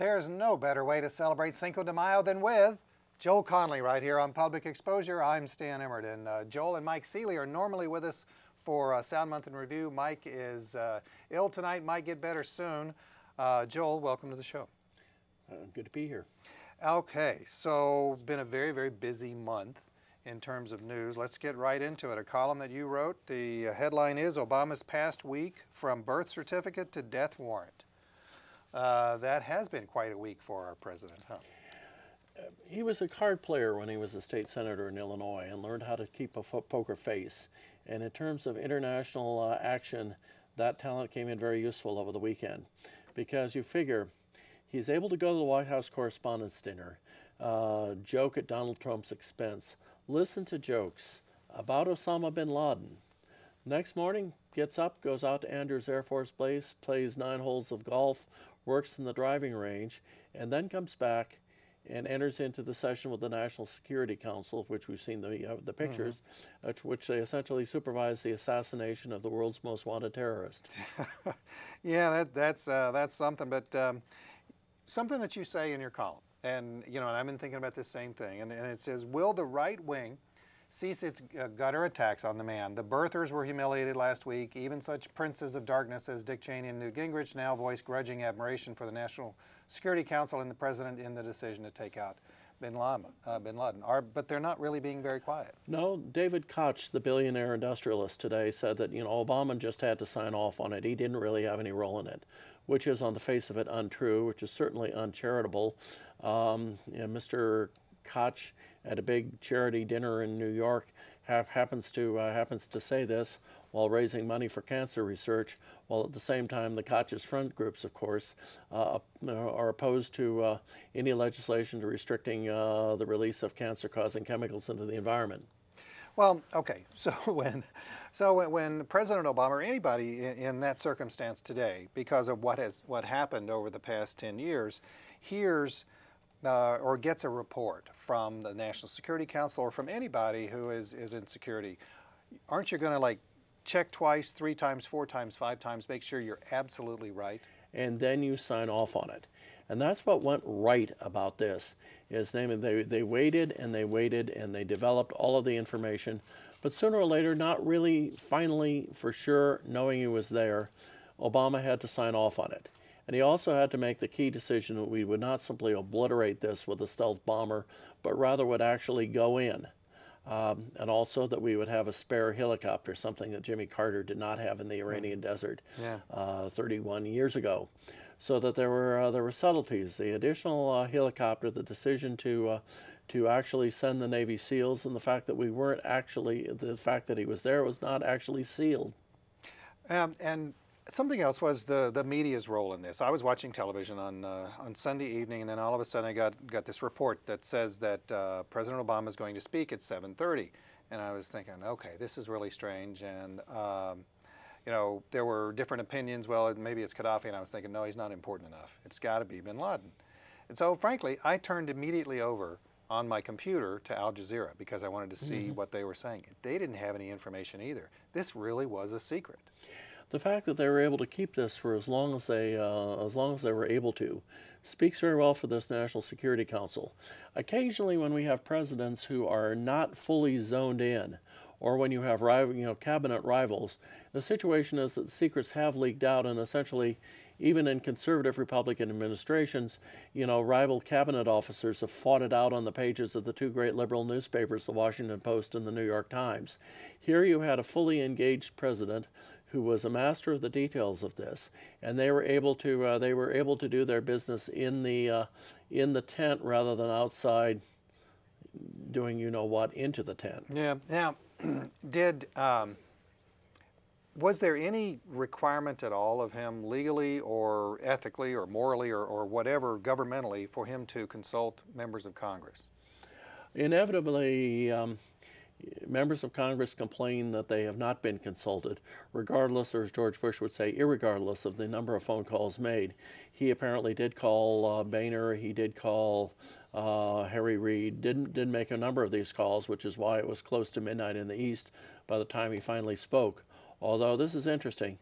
There's no better way to celebrate Cinco de Mayo than with Joel Connelly right here on Public Exposure. I'm Stan Emmert, and Joel and Mike Seeley are normally with us for Sound Month in Review. Mike is ill tonight, might get better soon. Joel, welcome to the show. Good to be here. Okay, so been a very, very busy month in terms of news. Let's get right into it. A column that you wrote, the headline is Obama's Past Week from Birth Certificate to Death Warrant. That has been quite a week for our president, huh? He was a card player when he was a state senator in Illinois and learned how to keep a poker face. And in terms of international action, that talent came in very useful over the weekend, because you figure he's able to go to the White House Correspondents' Dinner, joke at Donald Trump's expense, listen to jokes about Osama bin Laden. Next morning, gets up, goes out to Andrews Air Force Base, plays 9 holes of golf, works in the driving range, and then comes back and enters into the session with the National Security Council, of which we've seen the pictures, which they essentially supervise the assassination of the world's most wanted terrorist. Yeah, that's something. But something that you say in your column, and and I've been thinking about this same thing, and it says, will the right wing cease its gutter attacks on the man? The birthers were humiliated last week. Even such princes of darkness as Dick Cheney and Newt Gingrich now voice grudging admiration for the National Security Council and the president in the decision to take out bin Laden. But they're not really being very quiet. No, David Koch, the billionaire industrialist today, said that Obama just had to sign off on it. He didn't really have any role in it, which is on the face of it untrue, which is certainly uncharitable. Mr. Koch at a big charity dinner in New York happens to say this while raising money for cancer research, while at the same time the Koch's front groups, of course, are opposed to any legislation to restricting the release of cancer-causing chemicals into the environment. Well, okay, so when President Obama or anybody in that circumstance today, because of what happened over the past 10 years, hears or gets a report from the National Security Council or from anybody who is in security, aren't you going to check twice, 3 times, 4 times, 5 times, make sure you're absolutely right? And then you sign off on it. And that's what went right about this, is they waited and they waited and they developed all of the information, but sooner or later, not really finally for sure knowing he was there, Obama had to sign off on it. And he also had to make the key decision that we would not simply obliterate this with a stealth bomber, but rather would actually go in. And also that we would have a spare helicopter, something that Jimmy Carter did not have in the Iranian desert 31 years ago. So that there were subtleties. The additional helicopter, the decision to actually send the Navy SEALs, and the fact that the fact that he was there was not actually sealed. And something else was the media's role in this. I was watching television on Sunday evening, and then all of a sudden I got this report that says that President Obama is going to speak at 7:30, and I was thinking, okay, this is really strange. And there were different opinions. Well, maybe it's Gaddafi, and I was thinking, no, he's not important enough. It's got to be bin Laden. And so, frankly, I turned immediately over on my computer to Al Jazeera because I wanted to see what they were saying. They didn't have any information either. This really was a secret. The fact that they were able to keep this for as long as they were able to speaks very well for this National Security Council. Occasionally, when we have presidents who are not fully zoned in, or when you have cabinet rivals, the situation is that the secrets have leaked out, and essentially, even in conservative Republican administrations, rival cabinet officers have fought it out on the pages of the 2 great liberal newspapers, the Washington Post and the New York Times. Here you had a fully engaged president who was a master of the details of this, and they were able to do their business in the tent rather than outside doing what into the tent. Yeah. Now, was there any requirement at all of him legally or ethically or morally or whatever governmentally for him to consult members of Congress? Inevitably, members of Congress complain that they have not been consulted, regardless, or as George Bush would say, irregardless of the number of phone calls made. He apparently did call Boehner, he did call Harry Reid, didn't make a number of these calls, which is why it was close to midnight in the East by the time he finally spoke. Although this is interesting.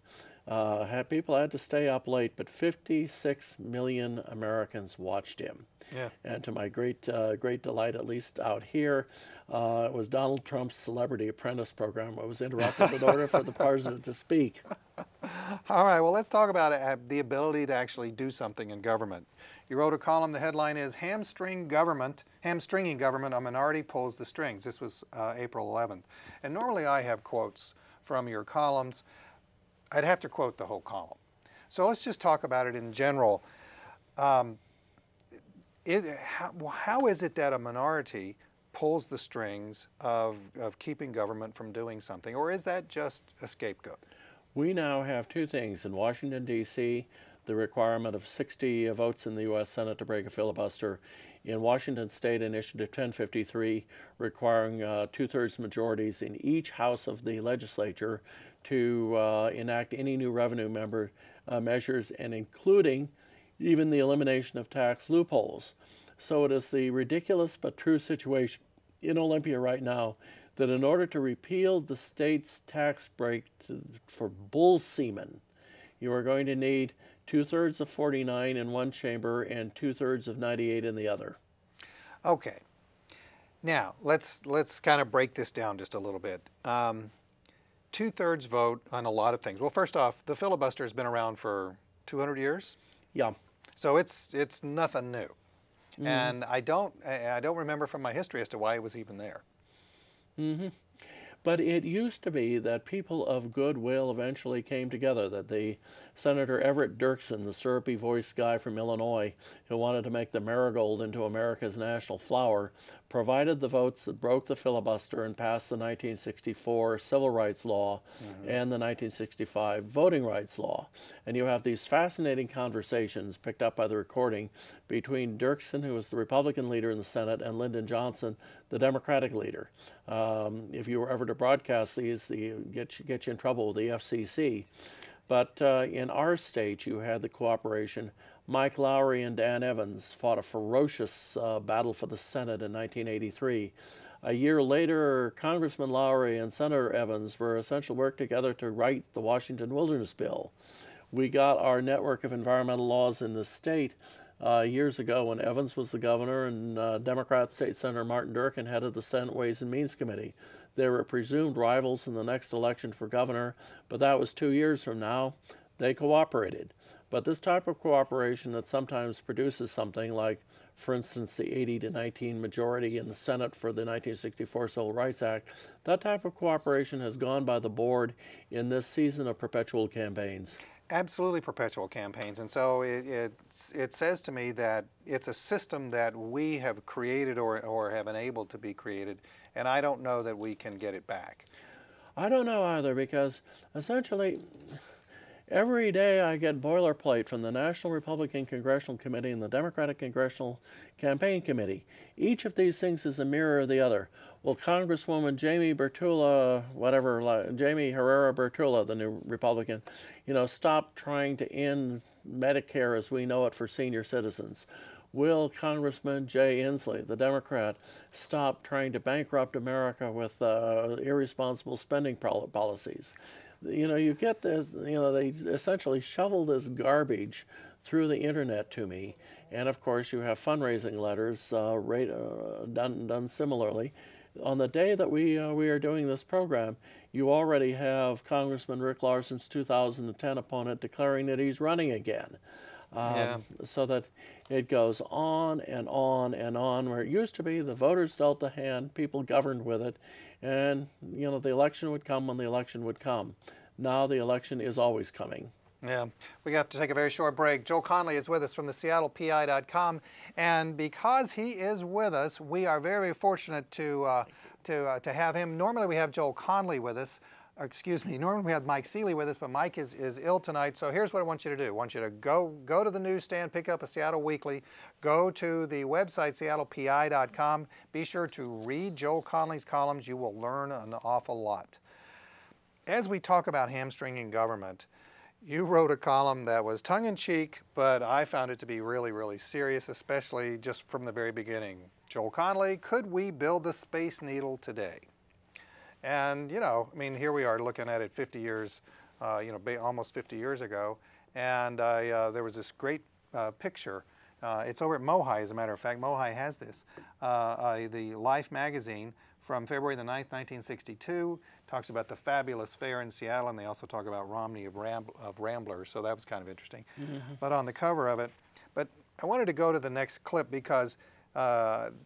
People had to stay up late, but 56 million Americans watched him. Yeah. And to my great delight, at least out here, it was Donald Trump's Celebrity Apprentice program. I was interrupted in order for the president to speak. All right, well, let's talk about the ability to actually do something in government. You wrote a column, the headline is Hamstringing Government, a Minority Pulls the Strings. This was April 11th. And normally I have quotes from your columns. I'd have to quote the whole column. So let's just talk about it in general. How is it that a minority pulls the strings of keeping government from doing something, or is that just a scapegoat? We now have two things. In Washington, D.C., the requirement of 60 votes in the U.S. Senate to break a filibuster. In Washington State, Initiative 1053, requiring two-thirds majorities in each house of the legislature to enact any new revenue measures, and including even the elimination of tax loopholes. So it is the ridiculous but true situation in Olympia right now that in order to repeal the state's tax break for bull semen, you are going to need two-thirds of 49 in one chamber and two-thirds of 98 in the other. Okay. Now, let's kind of break this down just a little bit. Two-thirds vote on a lot of things. Well, first off, the filibuster has been around for 200 years. Yeah. So it's nothing new. Mm-hmm. And I don't remember from my history as to why it was even there. Mm-hmm. But it used to be that people of goodwill eventually came together, that the Senator Everett Dirksen, the syrupy-voiced guy from Illinois who wanted to make the marigold into America's national flower, provided the votes that broke the filibuster and passed the 1964 Civil Rights Law and the 1965 Voting Rights Law. And you have these fascinating conversations picked up by the recording between Dirksen, who was the Republican leader in the Senate, and Lyndon Johnson, the Democratic leader. If you were ever to broadcast these, get you in trouble with the FCC. But in our state, you had the cooperation. Mike Lowry and Dan Evans fought a ferocious battle for the Senate in 1983. A year later, Congressman Lowry and Senator Evans were essentially worked together to write the Washington Wilderness Bill. We got our network of environmental laws in the state years ago when Evans was the governor and Democrat State Senator Martin Durkin headed the Senate Ways and Means Committee. They were presumed rivals in the next election for governor, but that was 2 years from now. They cooperated. But this type of cooperation that sometimes produces something like, for instance, the 80-19 majority in the Senate for the 1964 Civil Rights Act, that type of cooperation has gone by the board in this season of perpetual campaigns. Absolutely perpetual campaigns. And so it says to me that it's a system that we have created or have enabled to be created, and I don't know that we can get it back. I don't know either, because essentially every day I get boilerplate from the National Republican Congressional Committee and the Democratic Congressional Campaign Committee. Each of these things is a mirror of the other. Well, Congresswoman Jamie Herrera Bertula, the new Republican, stop trying to end Medicare as we know it for senior citizens. Will Congressman Jay Inslee, the Democrat, stop trying to bankrupt America with irresponsible spending policies? You get this, they essentially shovel this garbage through the internet to me. And of course, you have fundraising letters done similarly. On the day that we are doing this program, you already have Congressman Rick Larson's 2010 opponent declaring that he's running again. So that it goes on and on and on, where it used to be the voters dealt the hand, people governed with it, and the election would come when the election would come. Now the election is always coming. Yeah, we have to take a very short break. Joel Connelly is with us from the SeattlePI.com, and because he is with us, we are very fortunate to have him. Normally we have Joel Connelly with us. Normally we have Mike Seeley with us, but Mike is ill tonight. So here's what I want you to do. I want you to go to the newsstand, pick up a Seattle Weekly, go to the website, SeattlePI.com. Be sure to read Joel Connelly's columns. You will learn an awful lot. As we talk about hamstringing government, you wrote a column that was tongue-in-cheek, but I found it to be really, really serious, especially just from the very beginning. Joel Connelly, could we build the Space Needle today? And, here we are looking at it 50 years almost 50 years ago, and there was this great picture. It's over at Mohi, as a matter of fact. Mohi has this. The Life magazine from February the 9th, 1962, talks about the fabulous fair in Seattle, and they also talk about Romney of Ramblers, so that was kind of interesting. But on the cover of it, but I wanted to go to the next clip because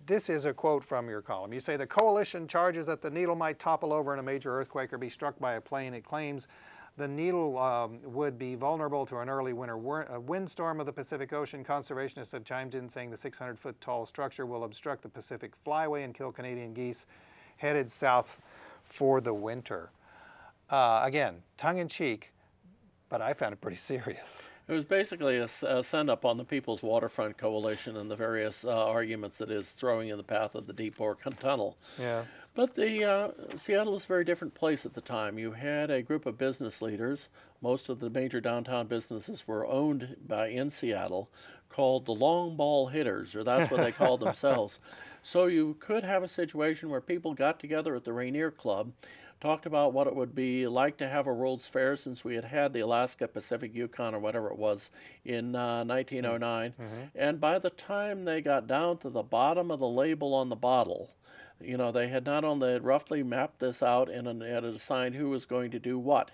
this is a quote from your column. You say, the coalition charges that the Needle might topple over in a major earthquake or be struck by a plane. It claims the Needle would be vulnerable to an early winter windstorm of the Pacific Ocean. Conservationists have chimed in saying the 600-foot tall structure will obstruct the Pacific Flyway and kill Canadian geese headed south for the winter. Again, tongue-in-cheek, but I found it pretty serious. It was basically a send-up on the People's Waterfront Coalition and the various arguments it is throwing in the path of the Deep Fork Tunnel. Yeah. But Seattle was a very different place at the time. You had a group of business leaders. Most of the major downtown businesses were owned in Seattle, called the long ball hitters, or that's what they called themselves. So you could have a situation where people got together at the Rainier Club, talked about what it would be like to have a World's Fair, since we had had the Alaska Pacific Yukon or whatever it was in 1909. And by the time they got down to the bottom of the label on the bottle, they had not only roughly mapped this out and had assigned who was going to do what.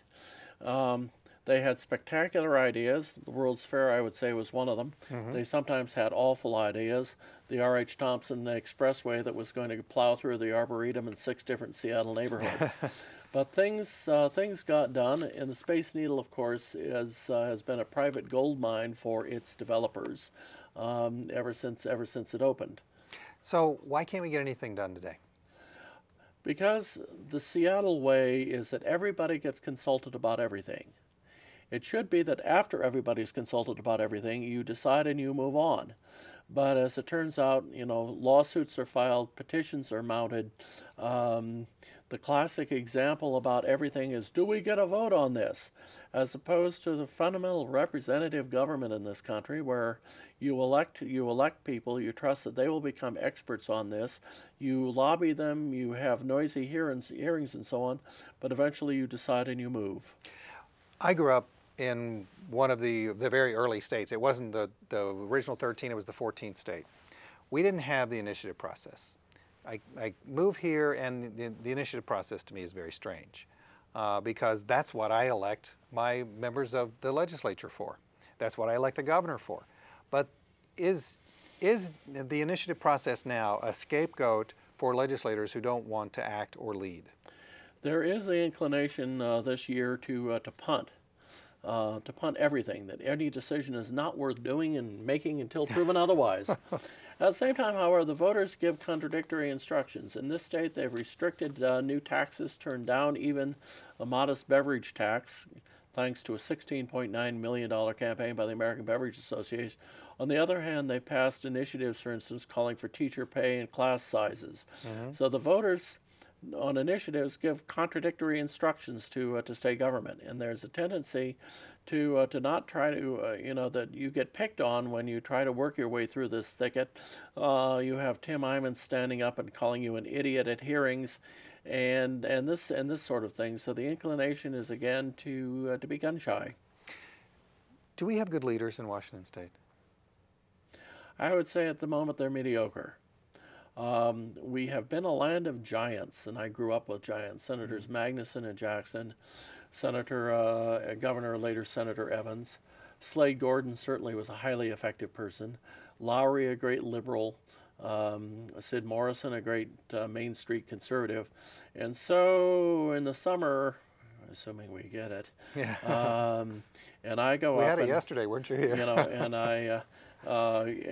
They had spectacular ideas. The World's Fair, I would say, was one of them. They sometimes had awful ideas. The R.H. Thompson Expressway that was going to plow through the Arboretum in 6 different Seattle neighborhoods. But things got done, and the Space Needle, of course, has been a private gold mine for its developers ever since it opened. So why can't we get anything done today? Because the Seattle way is that everybody gets consulted about everything. It should be that after everybody's consulted about everything, you decide and you move on. But as it turns out, lawsuits are filed, petitions are mounted. The classic example about everything is, do we get a vote on this? As opposed to the fundamental representative government in this country, where you elect people, you trust that they will become experts on this, you lobby them, you have noisy hearings and so on, but eventually you decide and you move. I grew up in one of the very early states. It wasn't the original 13, it was the 14th state. We didn't have the initiative process. I moved here, and the initiative process to me is very strange because that's what I elect my members of the legislature for. That's what I elect the governor for. But is the initiative process now a scapegoat for legislators who don't want to act or lead? There is the inclination this year to punt everything, that any decision is not worth doing and making until proven otherwise. At the same time, however, the voters give contradictory instructions. In this state, they've restricted new taxes, turned down even a modest beverage tax, thanks to a $16.9 million campaign by the American Beverage Association. On the other hand, they passed initiatives, for instance, calling for teacher pay and class sizes. So the voters on initiatives give contradictory instructions to state government, and there's a tendency to not try to that you get picked on when you try to work your way through this thicket. You have Tim Imons standing up and calling you an idiot at hearings, and this sort of thing. So the inclination is again to be gun shy. Do we have good leaders in Washington State? I would say at the moment they're mediocre. We have been a land of giants, and I grew up with giants. Senators Magnuson and Jackson, Governor, later Senator Evans. Slade Gordon certainly was a highly effective person. Lowry, a great liberal. Sid Morrison, a great Main Street conservative. And so in the summer, assuming we get it, and I go up. We had it yesterday, weren't you here? And I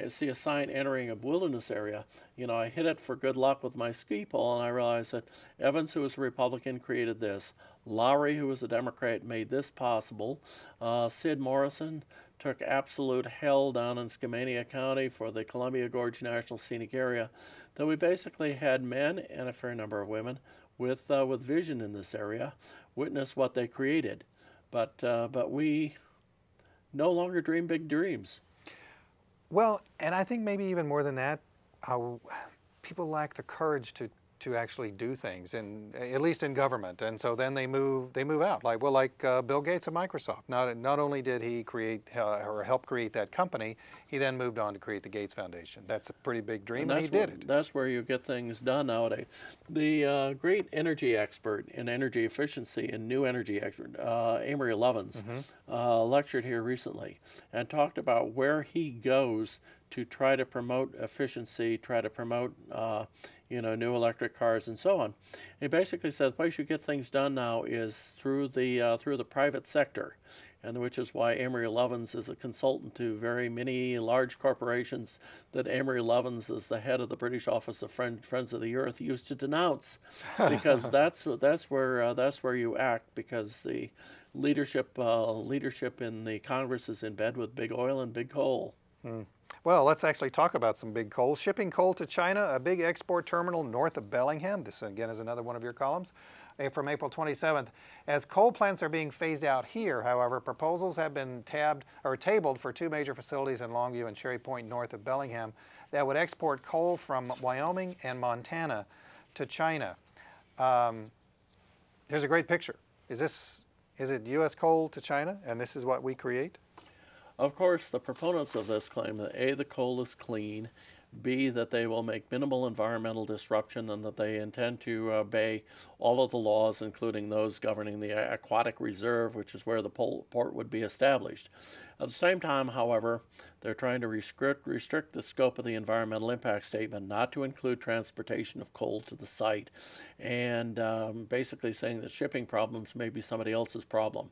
see a sign entering a wilderness area. I hit it for good luck with my ski pole, and I realized that Evans, who was a Republican, created this. Lowry, who was a Democrat, made this possible. Sid Morrison took absolute hell down in Skamania County for the Columbia Gorge National Scenic Area. That we basically had men and a fair number of women with vision in this area witness what they created. But we no longer dream big dreams. Well, and I think maybe even more than that, people lack the courage to to actually do things, and at least in government. And so then they move out. Like Bill Gates of Microsoft. Not only did he create or help create that company, he then moved on to create the Gates Foundation. That's a pretty big dream, and he did it. That's where you get things done nowadays. The great energy expert in energy efficiency and new energy expert, Amory Lovins, lectured here recently and talked about where he goes to try to promote efficiency, try to promote new electric cars and so on. He basically said the place you get things done now is through the private sector, and which is why Amory Lovins is a consultant to very many large corporations that Amory Lovins, as the head of the British Office of Friends of the Earth, used to denounce, because that's where you act, because the leadership in the Congress is in bed with big oil and big coal. Well, let's actually talk about some big coal. Shipping coal to China, a big export terminal north of Bellingham. This, again, is another one of your columns from April 27th. As coal plants are being phased out here, however, proposals have been tabled for two major facilities in Longview and Cherry Point north of Bellingham that would export coal from Wyoming and Montana to China. Here's a great picture. Is it U.S. coal to China, and this is what we create? Of course, the proponents of this claim that A, the coal is clean, B, that they will make minimal environmental disruption, and that they intend to obey all of the laws, including those governing the aquatic reserve, which is where the port would be established. At the same time, however, they're trying to restrict the scope of the environmental impact statement not to include transportation of coal to the site, and basically saying that shipping problems may be somebody else's problem.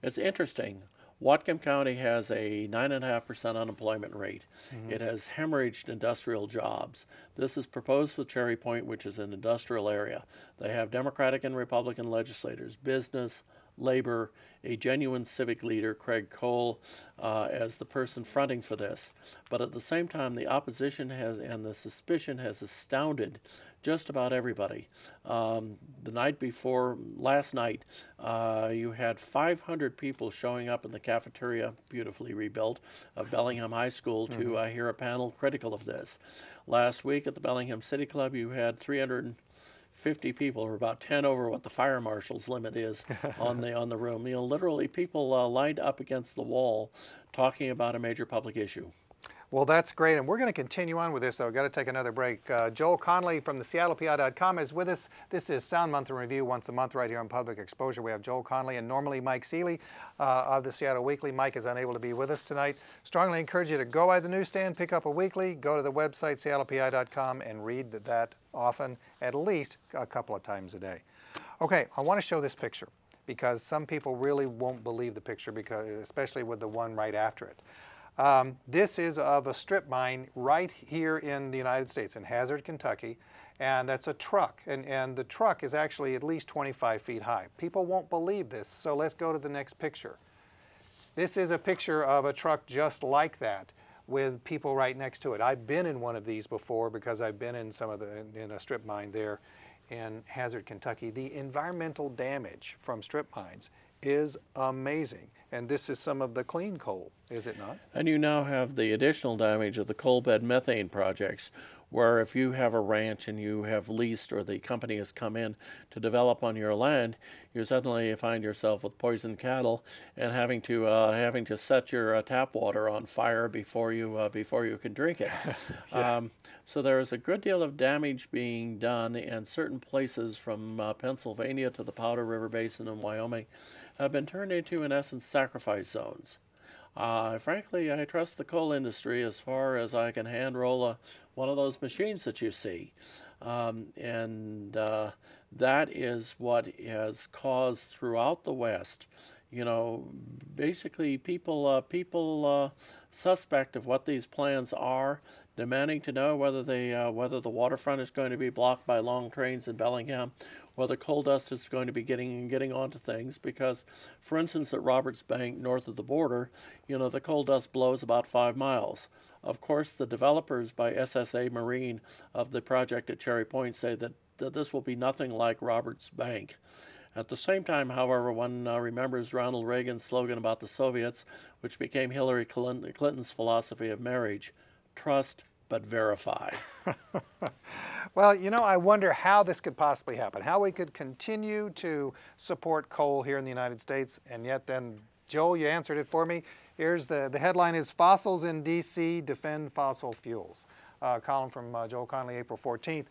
It's interesting. Whatcom County has a 9.5% unemployment rate. It has hemorrhaged industrial jobs. This is proposed with Cherry Point, which is an industrial area. They have Democratic and Republican legislators, business, labor, a genuine civic leader, Craig Cole, as the person fronting for this. But at the same time, the opposition and the suspicion has astounded just about everybody. The night before, last night, you had 500 people showing up in the cafeteria, beautifully rebuilt, of Bellingham High School to hear a panel critical of this. Last week at the Bellingham City Club, you had 350 people, or about 10 over what the fire marshal's limit is on the room. Literally people lined up against the wall talking about a major public issue. Well, that's great, and we're going to continue on with this, though. I've got to take another break. Joel Connelly from the SeattlePI.com is with us. This is Sound Month in Review, once a month right here on Public Exposure. We have Joel Connelly and normally Mike Seeley of the Seattle Weekly. Mike is unable to be with us tonight. Strongly encourage you to go by the newsstand, pick up a weekly, go to the website, SeattlePI.com, and read that often, at least a couple of times a day. Okay, I want to show this picture because some people really won't believe the picture, especially with the one right after it. This is of a strip mine right here in the United States, in Hazard, Kentucky, and that's a truck, and the truck is actually at least 25 feet high. People won't believe this, so let's go to the next picture. This is a picture of a truck just like that, with people right next to it. I've been in one of these before because I've been in in a strip mine there in Hazard, Kentucky. The environmental damage from strip mines is amazing. And this is some of the clean coal, is it not? And you now have the additional damage of the coal bed methane projects, where if you have a ranch and you have leased, or the company has come in to develop on your land, you suddenly find yourself with poisoned cattle and having to set your tap water on fire before you can drink it. Yeah. So there is a good deal of damage being done, and certain places from Pennsylvania to the Powder River Basin in Wyoming have been turned into, in essence, sacrifice zones. Frankly, I trust the coal industry as far as I can hand roll one of those machines that you see. That is what has caused throughout the West, basically people suspect of what these plans are, demanding to know whether the waterfront is going to be blocked by long trains in Bellingham, whether coal dust is going to be getting onto things. Because, for instance, at Roberts Bank, north of the border, the coal dust blows about 5 miles. Of course, the developers by SSA Marine of the project at Cherry Point say that this will be nothing like Roberts Bank. At the same time, however, one remembers Ronald Reagan's slogan about the Soviets, which became Hillary Clinton's philosophy of marriage: trust, but verify. Well, you know, I wonder how this could possibly happen, how we could continue to support coal here in the United States, and yet then, Joel, you answered it for me. Here's the headline is Fossils in D.C. Defend Fossil Fuels. Column from Joel Connelly, April 14th.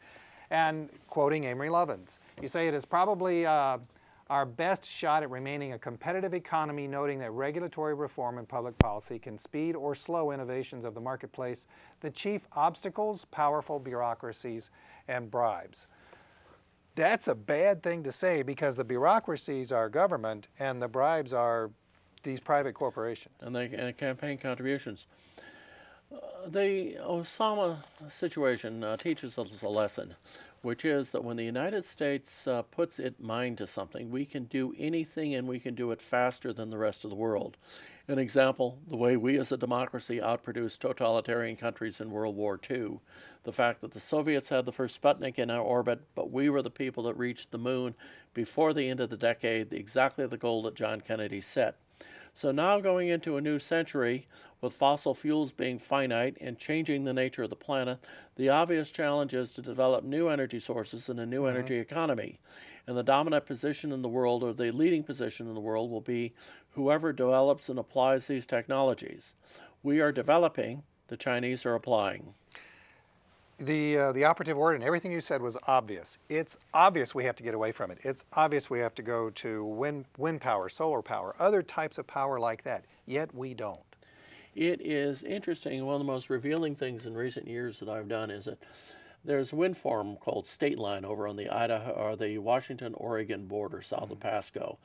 And quoting Amory Lovins, you say it is probably our best shot at remaining a competitive economy, noting that regulatory reform and public policy can speed or slow innovations of the marketplace. The chief obstacles, powerful bureaucracies and bribes. That's a bad thing to say because the bureaucracies are government and the bribes are these private corporations. And campaign contributions. The Osama situation teaches us a lesson, which is that when the United States puts its mind to something, we can do anything and we can do it faster than the rest of the world. An example, the way we as a democracy outproduced totalitarian countries in World War II. The fact that the Soviets had the first Sputnik in our orbit, but we were the people that reached the moon before the end of the decade, exactly the goal that John Kennedy set. So now going into a new century, with fossil fuels being finite and changing the nature of the planet, the obvious challenge is to develop new energy sources and a new energy economy. And the dominant position in the world, or the leading position in the world, will be whoever develops and applies these technologies. We are developing, the Chinese are applying. The operative word and everything you said was obvious. It's obvious we have to get away from it. It's obvious we have to go to wind power, solar power, other types of power like that, yet we don't. It is interesting. One of the most revealing things in recent years that I've done is that there's a wind farm called State Line over on the Idaho or the Washington-Oregon border south of Pasco.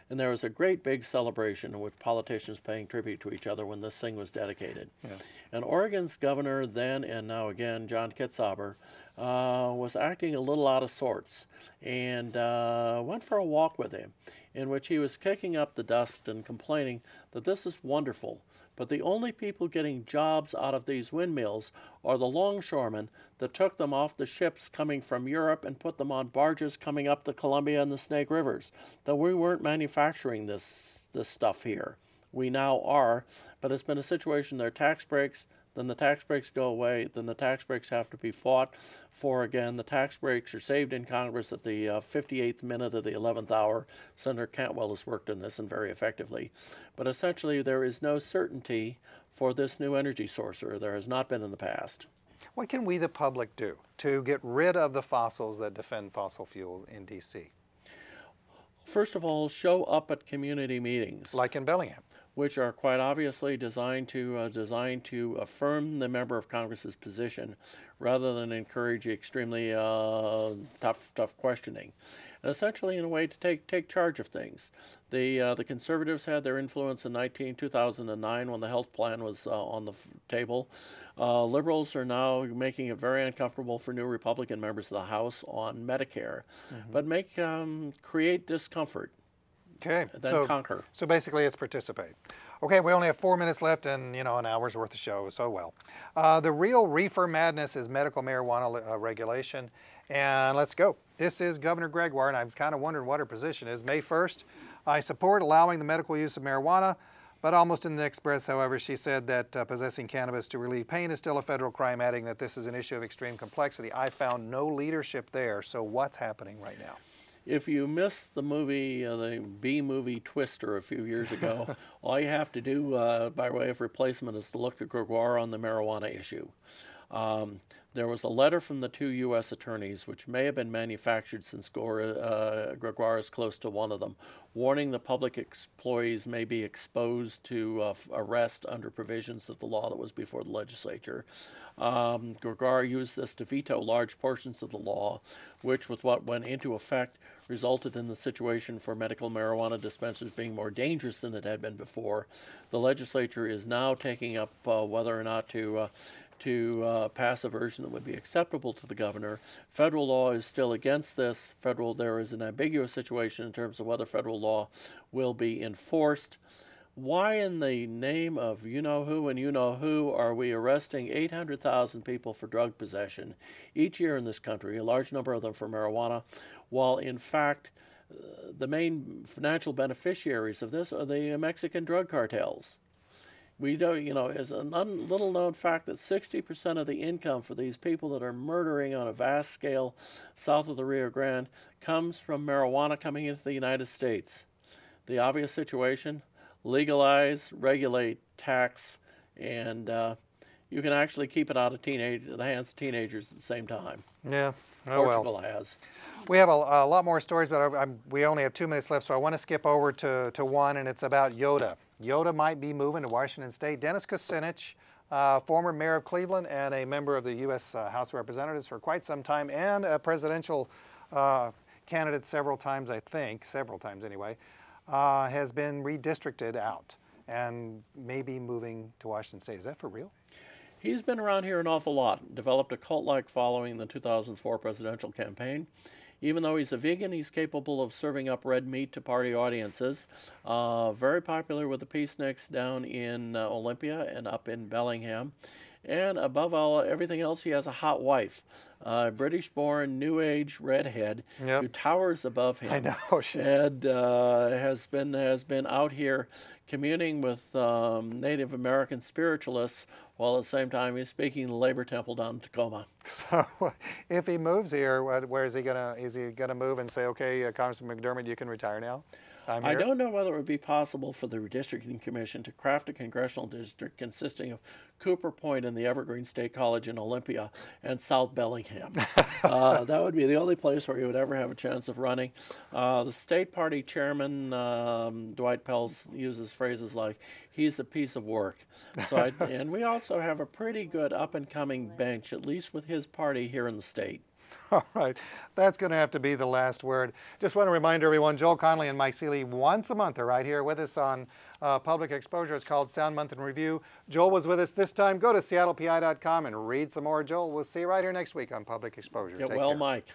And there was a great big celebration in which politicians paying tribute to each other when this thing was dedicated. Yeah. And Oregon's governor then and now again, John Kitzhaber, was acting a little out of sorts and went for a walk with him in which he was kicking up the dust and complaining that this is wonderful, but the only people getting jobs out of these windmills are the longshoremen that took them off the ships coming from Europe and put them on barges coming up the Columbia and the Snake Rivers. That we weren't manufacturing this stuff here. We now are, but it's been a situation, there are tax breaks, then the tax breaks go away, then the tax breaks have to be fought for again. The tax breaks are saved in Congress at the 58th minute of the 11th hour. Senator Cantwell has worked on this and very effectively. But essentially there is no certainty for this new energy source, or there has not been in the past. What can we, the public, do to get rid of the fossils that defend fossil fuels in D.C.? First of all, show up at community meetings. Like in Bellingham. Which are quite obviously designed to affirm the member of Congress's position rather than encourage extremely tough questioning. And essentially in a way to take charge of things. The conservatives had their influence in 2009 when the health plan was on the table. Liberals are now making it very uncomfortable for new Republican members of the House on Medicare, but create discomfort. Okay, then conquer. So basically it's participate. Okay, we only have 4 minutes left and, you know, an hour's worth of show, so well. The real reefer madness is medical marijuana regulation, and let's go. This is Governor Gregoire, and I was kind of wondering what her position is. May 1st, I support allowing the medical use of marijuana, but almost in the next breath, however, she said that possessing cannabis to relieve pain is still a federal crime, adding that this is an issue of extreme complexity. I found no leadership there, so what's happening right now? If you missed the movie, the B-movie Twister a few years ago, all you have to do by way of replacement is to look to Gregoire on the marijuana issue. There was a letter from the two U.S. attorneys, which may have been manufactured since Gregoire is close to one of them, warning the public employees may be exposed to arrest under provisions of the law that was before the legislature. Gregoire used this to veto large portions of the law, which, with what went into effect, resulted in the situation for medical marijuana dispensers being more dangerous than it had been before. The legislature is now taking up whether or not to pass a version that would be acceptable to the governor. Federal law is still against this. There is an ambiguous situation in terms of whether federal law will be enforced. Why in the name of you-know-who and you-know-who are we arresting 800,000 people for drug possession each year in this country, a large number of them for marijuana, while in fact the main financial beneficiaries of this are the Mexican drug cartels? We don't, you know, it's a little known fact that 60% of the income for these people that are murdering on a vast scale south of the Rio Grande comes from marijuana coming into the United States. The obvious situation: legalize, regulate, tax, and you can actually keep it out of the hands of teenagers at the same time. Yeah. Oh, Portugal well. has. We have a lot more stories, but we only have 2 minutes left, so I want to skip over to one, and it's about Yoda. Yoda might be moving to Washington State. Dennis Kucinich, former mayor of Cleveland and a member of the U.S. House of Representatives for quite some time, and a presidential candidate several times, I think, several times anyway, has been redistricted out and may be moving to Washington State. Is that for real? He's been around here an awful lot, developed a cult-like following in the 2004 presidential campaign. Even though he's a vegan, he's capable of serving up red meat to party audiences. Very popular with the peaceniks down in Olympia and up in Bellingham. And above all, everything else, he has a hot wife, British-born, New Age redhead who towers above him. I know. And has been out here communing with Native American spiritualists while at the same time he's speaking in the Labor Temple down in Tacoma. So, if he moves here, where is he gonna? Is he gonna move and say, "Okay, Congressman McDermott, you can retire now"? I don't know whether it would be possible for the Redistricting Commission to craft a congressional district consisting of Cooper Point and the Evergreen State College in Olympia and South Bellingham. That would be the only place where he would ever have a chance of running. The state party chairman, Dwight Pels, uses phrases like, "He's a piece of work." So, and we also have a pretty good up-and-coming bench, at least with his party here in the state. All right, that's going to have to be the last word. Just want to remind everyone, Joel Connelly and Mike Seeley once a month are right here with us on Public Exposure. It's called Sound Month in Review. Joel was with us this time. Go to seattlepi.com and read some more. Joel, we'll see you right here next week on Public Exposure. Get Take well, care. Mike.